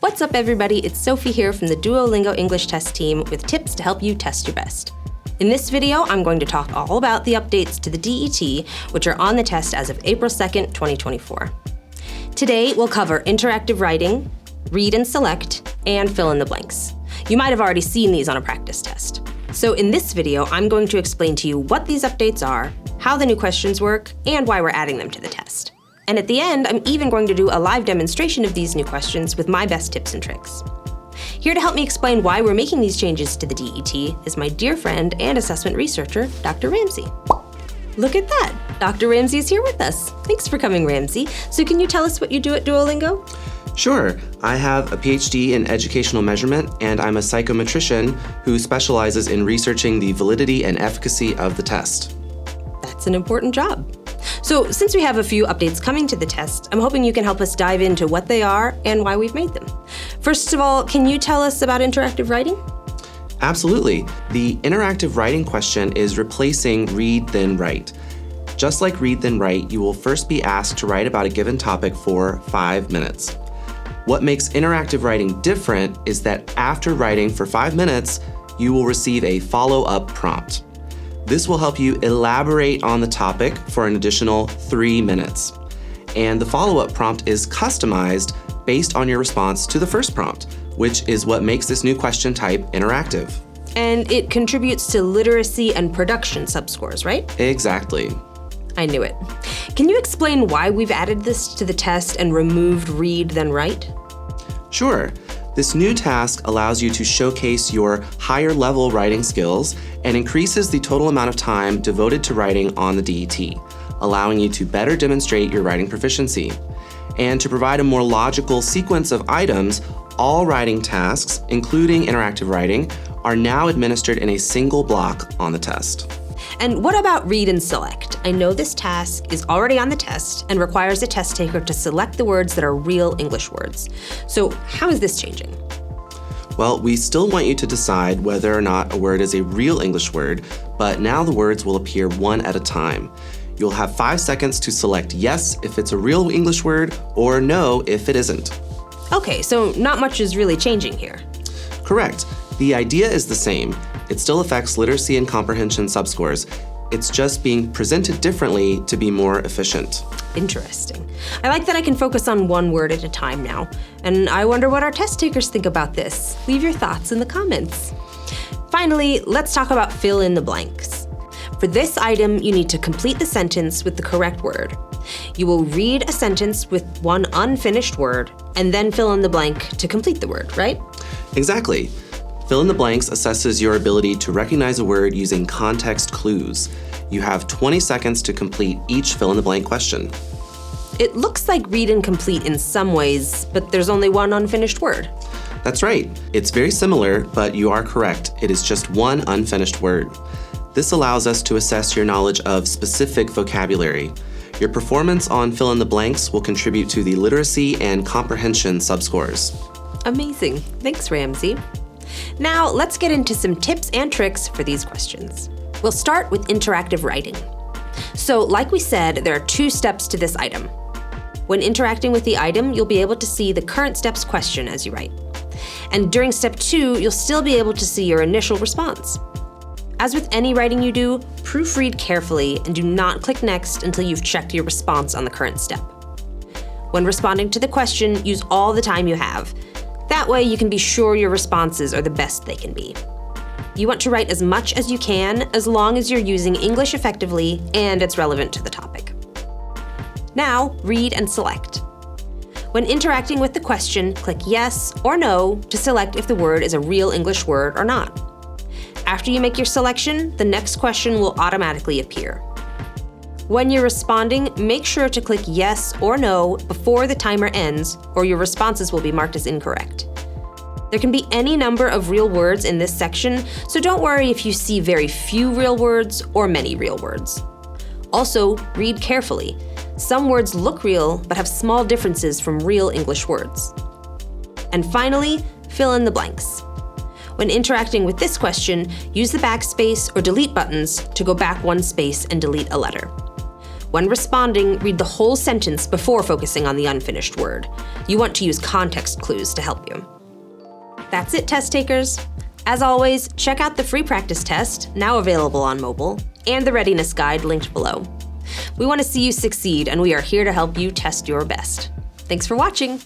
What's up, everybody? It's Sophie here from the Duolingo English Test team with tips to help you test your best. In this video, I'm going to talk all about the updates to the DET, which are on the test as of April 2nd, 2024. Today, we'll cover interactive writing, read and select, and fill in the blanks. You might have already seen these on a practice test. So in this video, I'm going to explain to you what these updates are, how the new questions work, and why we're adding them to the test. And at the end, I'm even going to do a live demonstration of these new questions with my best tips and tricks. Here to help me explain why we're making these changes to the DET is my dear friend and assessment researcher, Dr. Ramsey. Look at that! Dr. Ramsey is here with us. Thanks for coming, Ramsey. So can you tell us what you do at Duolingo? Sure. I have a PhD in educational measurement, and I'm a psychometrician who specializes in researching the validity and efficacy of the test. That's an important job. So since we have a few updates coming to the test, I'm hoping you can help us dive into what they are and why we've made them. First of all, can you tell us about interactive writing? Absolutely. The interactive writing question is replacing read, then write. Just like read, then write, you will first be asked to write about a given topic for 5 minutes. What makes interactive writing different is that after writing for 5 minutes, you will receive a follow-up prompt. This will help you elaborate on the topic for an additional 3 minutes. And the follow-up prompt is customized based on your response to the first prompt, which is what makes this new question type interactive. And it contributes to literacy and production subscores, right? Exactly. I knew it. Can you explain why we've added this to the test and removed read, then write? Sure. This new task allows you to showcase your higher level writing skills and increases the total amount of time devoted to writing on the DET, allowing you to better demonstrate your writing proficiency. And to provide a more logical sequence of items, all writing tasks, including interactive writing, are now administered in a single block on the test. And what about read and select? I know this task is already on the test and requires a test taker to select the words that are real English words. So how is this changing? Well, we still want you to decide whether or not a word is a real English word, but now the words will appear one at a time. You'll have 5 seconds to select yes if it's a real English word or no if it isn't. Okay, so not much is really changing here. Correct. The idea is the same. It still affects literacy and comprehension subscores. It's just being presented differently to be more efficient. Interesting. I like that I can focus on one word at a time now. And I wonder what our test takers think about this. Leave your thoughts in the comments. Finally, let's talk about fill in the blanks. For this item, you need to complete the sentence with the correct word. You will read a sentence with one unfinished word and then fill in the blank to complete the word, right? Exactly. Fill in the blanks assesses your ability to recognize a word using context clues. You have 20 seconds to complete each fill in the blank question. It looks like read and complete in some ways, but there's only one unfinished word. That's right. It's very similar, but you are correct. It is just one unfinished word. This allows us to assess your knowledge of specific vocabulary. Your performance on fill in the blanks will contribute to the literacy and comprehension subscores. Amazing. Thanks, Ramsey. Now, let's get into some tips and tricks for these questions. We'll start with interactive writing. So, like we said, there are 2 steps to this item. When interacting with the item, you'll be able to see the current step's question as you write. And during step 2, you'll still be able to see your initial response. As with any writing you do, proofread carefully and do not click next until you've checked your response on the current step. When responding to the question, use all the time you have. That way you can be sure your responses are the best they can be. You want to write as much as you can, as long as you're using English effectively and it's relevant to the topic. Now, read and select. When interacting with the question, click yes or no to select if the word is a real English word or not. After you make your selection, the next question will automatically appear. When you're responding, make sure to click yes or no before the timer ends, or your responses will be marked as incorrect. There can be any number of real words in this section, so don't worry if you see very few real words or many real words. Also, read carefully. Some words look real, but have small differences from real English words. And finally, fill in the blanks. When interacting with this question, use the backspace or delete buttons to go back 1 space and delete a letter. When responding, read the whole sentence before focusing on the unfinished word. You want to use context clues to help you. That's it, test takers. As always, check out the free practice test, now available on mobile, and the readiness guide linked below. We want to see you succeed, and we are here to help you test your best. Thanks for watching.